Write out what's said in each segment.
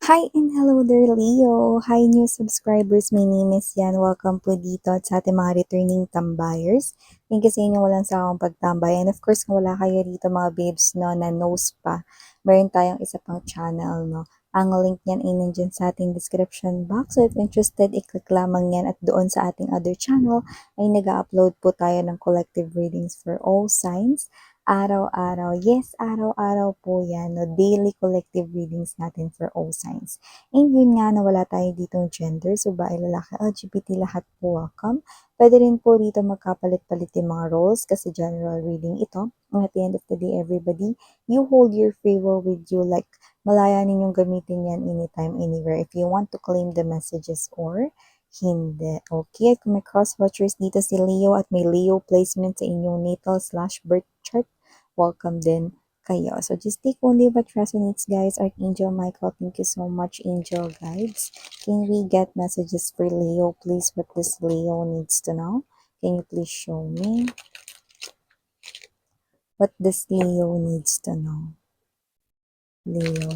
Hi and hello there, Leo. Hi, new subscribers. My name is Yan. Welcome po dito at sa ating mga returning tambayers. Thank you sa inyo walang sawang pagtambay. And of course, kung wala kayo dito mga babes no, na knows pa, meron tayong isa pang channel. No? Ang link niyan ay nandyan sa ating description box. So if interested, i-click lamang yan at doon sa ating other channel ay nag-upload po tayo ng collective readings for all signs araw-araw. Yes, araw-araw po yan. No? Daily collective readings natin for all signs. And yun nga na wala tayo ditong gender. So, bae, lalaki, LGBT, lahat po welcome. Pwede rin po dito magkapalit-palit yung mga roles kasi general reading ito. And at the end of the day, everybody, you hold your favor with you. Like, malaya ninyong gamitin yan anytime, anywhere. If you want to claim the messages or hindi. Okay, kung may cross-watchers dito si Leo at may Leo placement sa inyong natal/birth chart, welcome din kayo. So just take only what resonates, guys. Archangel Michael, thank you so much, angel guides. Can we get messages for Leo, please? What this Leo needs to know? Can you please show me what this Leo needs to know? Leo.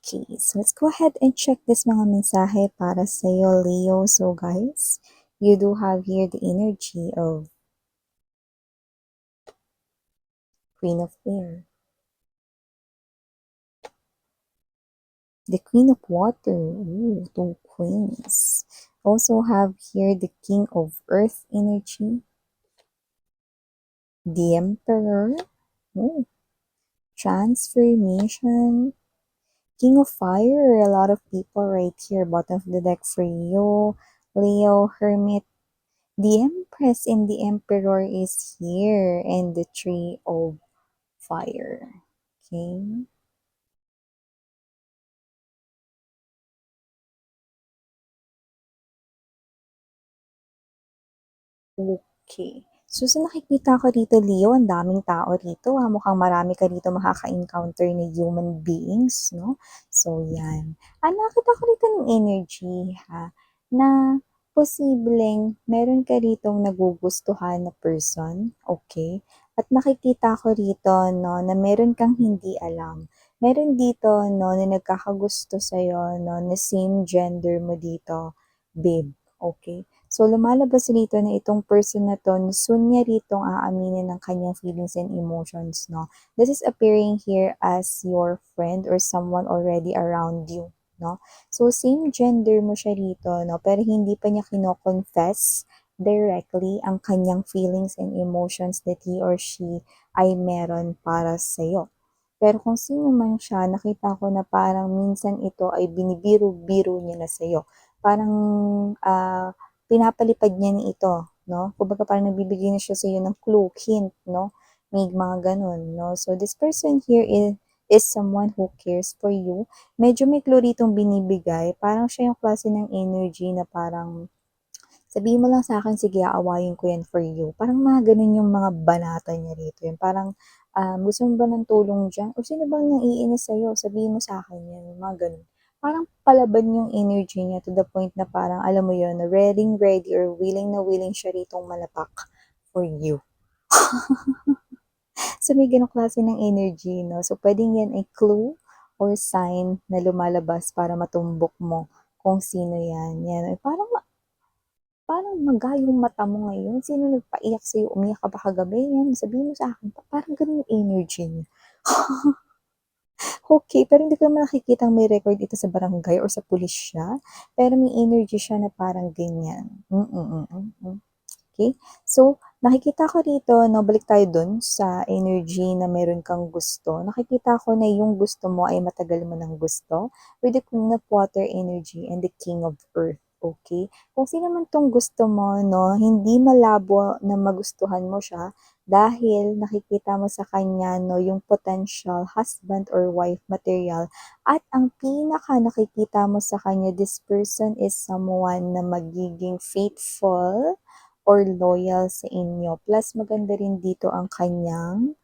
Okay, so let's go ahead and check this mga mensahe para sa iyo, Leo. So guys, you do have here the energy of Queen of Air, the Queen of Water, ooh, two queens. Also have here the King of Earth energy, the Emperor, ooh, transformation, King of Fire, a lot of people right here, bottom of the deck for you, Leo, Hermit, the Empress and the Emperor is here, and the Tree of Fire. Okay. Okay. So, sa nakikita ko dito, Leo, ang daming tao rito. Mukhang marami ka dito makaka-encounter na human beings, no? So, yan. Nakita ko rito ng energy, ha, na posibleng meron ka ritong nagugustuhan na person, okay? At nakikita ko rito, no, na meron kang hindi alam. Meron dito, no, na nagkakagusto sa'yo, no, na same gender mo dito, babe, okay? So, lumalabas rito na itong person na to, soon niya ritong aaminin ng kanyang feelings and emotions, no? This is appearing here as your friend or someone already around you, no? So, same gender mo siya rito, no? Pero hindi pa niya kino-confess directly ang kanyang feelings and emotions that he or she ay meron para sa'yo. Pero kung sino man siya, nakita ko na parang minsan ito ay binibiro-biro niya na sa'yo. Parang pinapalipad niya ni ito, no? Kumbaga parang nagbibigay na siya sa iyo ng clue, hint, no? May mga ganun, no? So, this person here is someone who cares for you. Medyo may clue ritong binibigay. Parang siya yung klase ng energy na parang sabihin mo lang sa akin, sige, aawayin ko yan for you. Parang mga ganun yung mga banata niya rito. Yung parang, gusto mo ba ng tulong dyan? O sino bang naiinis sa'yo? Sabihin mo sa akin yan. Yung mga ganun. Parang palaban yung energy niya to the point na parang, alam mo yun, na ready or willing na willing siya ritong malapak for you. So, may ganong klase ng energy, no? So, pwedeng yan ay clue or sign na lumalabas para matumbok mo kung sino yan. Yan. Ay, parang maga yung mata mo ngayon. Sino nagpaiyak sa'yo? Umiyak ka ba kagabi? Yan, sabihin mo sa akin. Parang ganun yung energy niya. Okay, pero hindi ko naman nakikita may record ito sa barangay or sa pulis siya. Pero may energy siya na parang ganyan. Okay? So, nakikita ko dito, no, balik tayo dun sa energy na meron kang gusto. Nakikita ko na yung gusto mo ay matagal mo ng gusto with the Queen of Water energy and the King of Earth. Okay? Kung sino man tong gusto mo, no, hindi malabo na magustuhan mo siya dahil nakikita mo sa kanya, no, yung potential husband or wife material. At ang pinaka nakikita mo sa kanya, this person is someone na magiging faithful or loyal sa inyo. Plus, maganda rin dito ang kanyang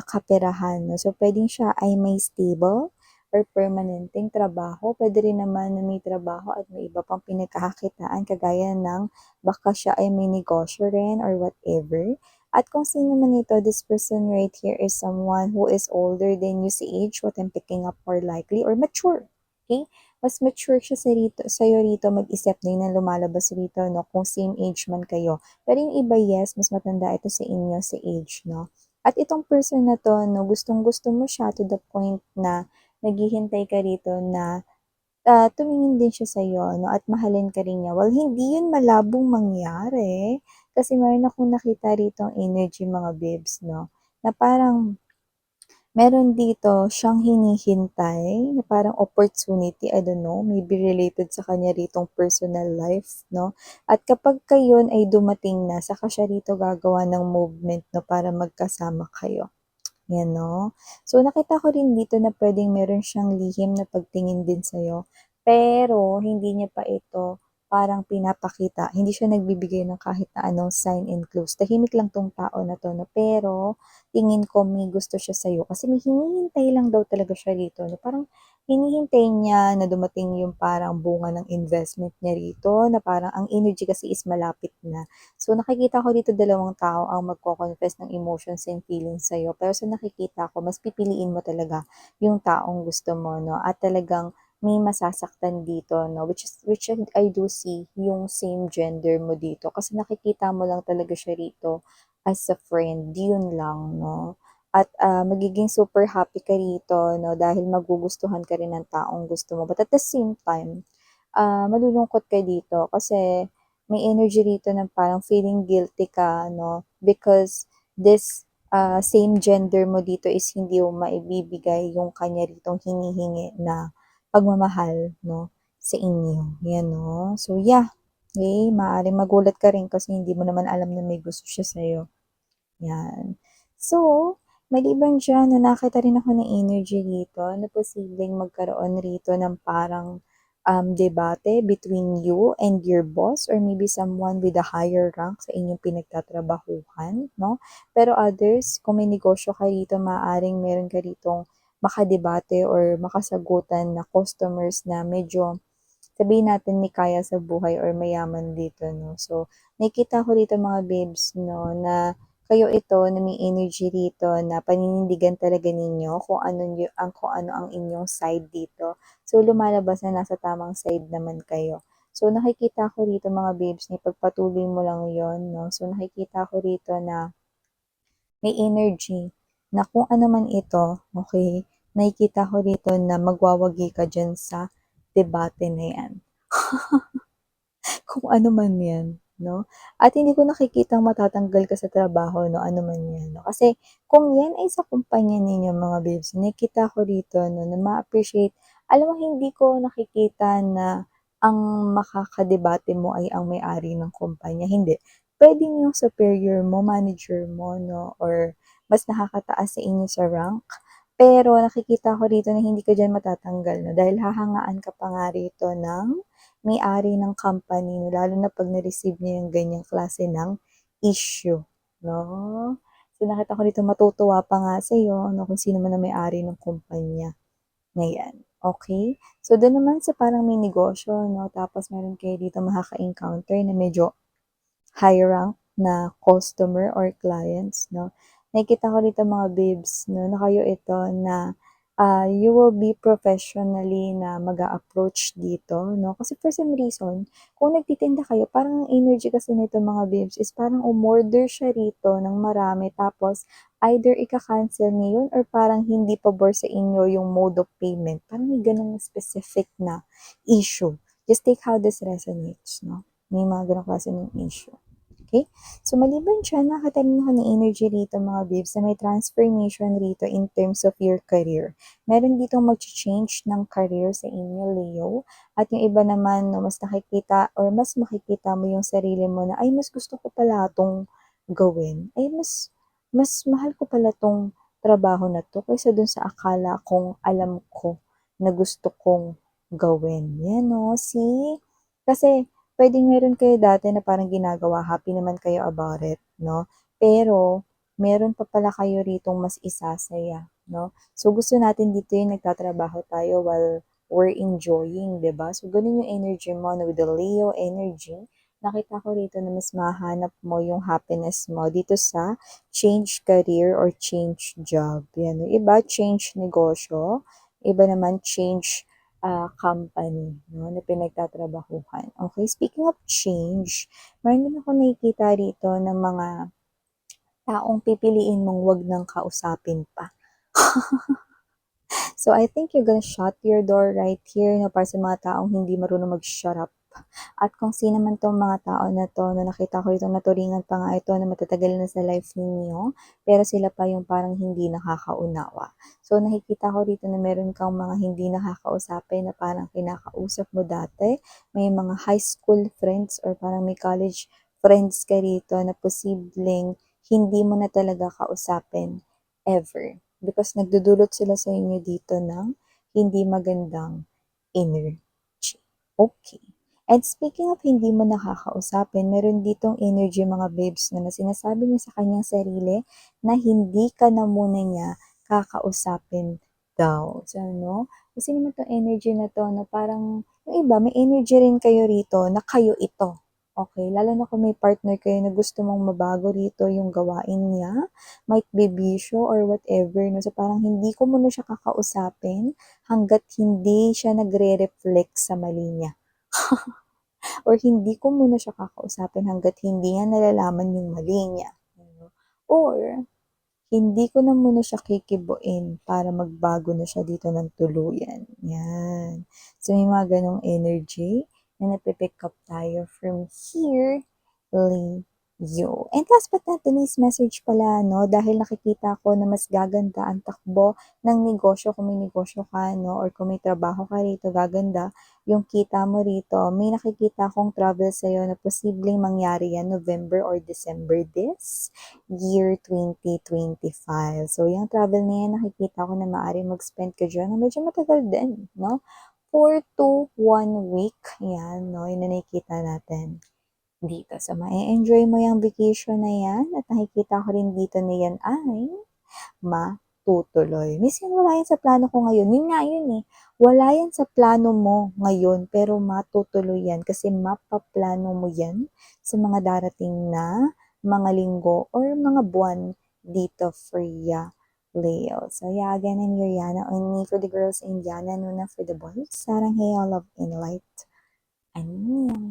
kaperahan. No? So, pwedeng siya ay may stable or permanenteng trabaho. Puwede rin naman na may trabaho at may iba pang pinagkakakitaan kagaya ng baka siya ay may negosyo rin or whatever. At kung sino man ito, this person right here is someone who is older than you sa age, what I'm picking up more likely, or mature. Okay? Mas mature siya sa'yo rito, mag-isip na yun ang lumalabas rito, no? Kung same age man kayo. Pero yung iba, yes, mas matanda ito sa inyo sa age, no? At itong person na 'to 'no, gustong-gusto mo siya to the point na naghihintay ka rito na, tumingin din siya sa'yo 'no, at mahalin ka rin niya. Well, hindi yun malabong mangyari, kasi meron akong nakita ritong energy mga babes 'no, na parang meron dito siyang hinihintay na parang opportunity, I don't know, maybe related sa kanya ritong personal life 'no. At kapagka yun ay dumating na, saka siya rito gagawa ng movement 'no, para magkasama kayo. 'Yan 'no. So, nakita ko rin dito na puwedeng meron siyang lihim na pagtingin din sa'yo, pero hindi niya pa ito parang pinapakita. Hindi siya nagbibigay ng kahit na anong sign and clues. Tahimik lang 'tong tao na 'to 'no, pero tingin ko may gusto siya sa'yo kasi may hinihintay lang daw talaga siya rito 'no. Parang hinihintay niya na dumating yung parang bunga ng investment niya rito na parang ang energy kasi is malapit na. So, nakikita ko dito dalawang tao ang magko-confess ng emotions and feelings sa'yo. Pero sa nakikita ko, mas pipiliin mo talaga yung taong gusto mo, no? At talagang may masasaktan dito, no? Which I do see yung same gender mo dito. Kasi nakikita mo lang talaga siya rito as a friend. Yun lang, no? At magiging super happy ka rito, no? Dahil magugustuhan ka rin ng taong gusto mo. But at the same time, malulungkot ka dito kasi may energy rito na parang feeling guilty ka, no? Because this same gender mo dito is hindi mo maibibigay yung kanya ritong hinihingi na pagmamahal, no? Sa inyo. Yan, no? So, yeah. Okay, maaaring magulat ka rin kasi hindi mo naman alam na may gusto siya sa'yo. Yan. So, maliban diyan 'no, nakakita rin ako ng energy rito na posibleng magkaroon rito ng parang, debate between you and your boss or maybe someone with a higher rank sa inyong pinagtatrabahuhan 'no. Pero others, kung may negosyo ka rito, maaaring meron ka ritong makadebate or makasagutan na customers na medyo sabihin natin may kaya sa buhay or mayaman dito 'no. So, nakikita ko dito mga babes 'no, na kayo ito na may energy rito na paninindigan talaga ninyo kung ano ang inyong side dito. So, lumalabas na nasa tamang side naman kayo. So, nakikita ko rito mga babes na ipagpatuloy mo lang yon 'no. So, nakikita ko rito na may energy na kung ano man ito, okay, nakikita ko rito na magwawagi ka diyan sa debate na 'yan. Kung ano man 'yan, 'no? At hindi ko nakikitang matatanggal ka sa trabaho 'no, ano man 'yan 'no. Kasi kung 'yan ay sa kumpanya ninyo mga babes, nakikita ko rito 'no, na ma-appreciate alam mo hindi ko nakikita na ang makakadebate mo ay ang may-ari ng kumpanya, hindi. Puwedeng yung superior mo, manager mo 'no, or mas nakakataas sa inyo sa rank. Pero nakikita ko rito na hindi ka diyan matatanggal 'no, dahil hahangaan ka pa nga rito ng may-ari ng company 'no, lalo na 'pag na-receive niya yung ganyang klase ng issue, 'no. So, nakita ko dito matutuwa pa nga sa'yo 'no, kung sino man ang may-ari ng kumpanya na 'yan, okey? So, do'n naman sa parang may negosyo 'no, tapos meron kayo dito makaka-encounter na medyo high rank na customer or clients 'no. Nakikita ko dito mga babes 'no, na kayo ito na, you will be professionally na mag-a-approach dito 'no. Kasi for some reason, kung nagtitinda kayo parang ang energy kasi nito mga babes is parang umorder siya rito ng marami tapos either ika-cancel niya yun or parang hindi pabor sa inyo yung mode of payment. Parang may gano'ng specific na issue. Just take how this resonates 'no. May mga gano'ng klase ng issue. Okay? So, maliban diyan, nakakita rin ako ng energy rito mga babes na may transformation rito in terms of your career. Meron ditong mag-change ng career sa inyo, Leo. At yung iba naman, no, mas nakikita or mas makikita mo yung sarili mo na, ay, mas gusto ko pala itong gawin. Ay, mas mahal ko pala itong trabaho na to kaysa dun sa akala kong alam ko na gusto kong gawin. Yan, no? See? Kasi, puwedeng meron kayo dati na parang ginagawa, happy naman kayo about it, 'no? Pero meron pa pala kayo ritong mas isasaya, no? So, gusto natin dito yung nagtatrabaho tayo while we're enjoying, 'di ba? So, ganun yung energy mo, no? With the Leo energy, nakita ko rito na mas mahanap mo yung happiness mo dito sa change career or change job. Yan. Yung iba, change negosyo. Iba naman, change company, no, na pinagtatrabahuhan. Okay, speaking of change, meron din ako nakikita rito ng mga taong pipiliin mong wag nang kausapin pa. So, I think you're gonna shut your door right here, no, para sa mga taong hindi marunong mag-shut up. At kung sino man tong mga tao na to, na nakita ko rito, naturingan pa nga ito na matatagal na sa life ninyo, pero sila pa yung parang hindi nakakaunawa. So, nakikita ko rito na meron kang mga hindi nakakausapin na parang kinakausap mo dati. May mga high school friends or parang may college friends ka rito na posibleng hindi mo na talaga kausapin ever. Because nagdudulot sila sa inyo dito ng hindi magandang energy. Okay. And speaking of hindi mo nakakausapin, meron ditong energy mga babes na sinasabi niya sa kanyang sarili na hindi ka na muna niya kakausapin daw. So, ano? Kasi naman itong energy na to na parang, yung iba, may energy rin kayo rito na kayo ito. Okay, lalo na kung may partner kayo na gusto mong mabago rito yung gawain niya, might be bisyo or whatever, no? So, parang hindi ko muna siya kakausapin hanggat hindi siya nagre-reflect sa mali niya. Or hindi ko muna siya kakausapin hanggat hindi niya nalalaman yung mali niya. Or, hindi ko na muna siya kikibuin para magbago na siya dito ng tuluyan. Yan. So, may mga ganong energy na napipick up tayo from here, Leo. And last but not the least, message pala, no? Dahil nakikita ko na mas gaganda ang takbo ng negosyo kung may negosyo ka, no? Or kung may trabaho ka rito, gaganda yung kita mo rito. May nakikita akong travel sa'yo na posibleng mangyari yan November or December this year 2025. So, yung travel na yan, nakikita ko na maaari mag-spend ka dyan na medyo matagal din, no? 4 to 1 week, yan, no? Yun na nakikita natin dito. So, ma-enjoy mo yung vacation na yan at nakikita ko rin dito na yan ay matutuloy. Miss yan, wala yan sa plano ko ngayon. Yun nga yun eh. Wala yan sa plano mo ngayon, pero matutuloy yan kasi mapaplano mo yan sa mga darating na mga linggo or mga buwan dito for ya, Leo. So yeah, again, I'm Yuriana. Only for the girls, Indiana, Nuna for the boys. Sarang hey, all love and light. Annyeong.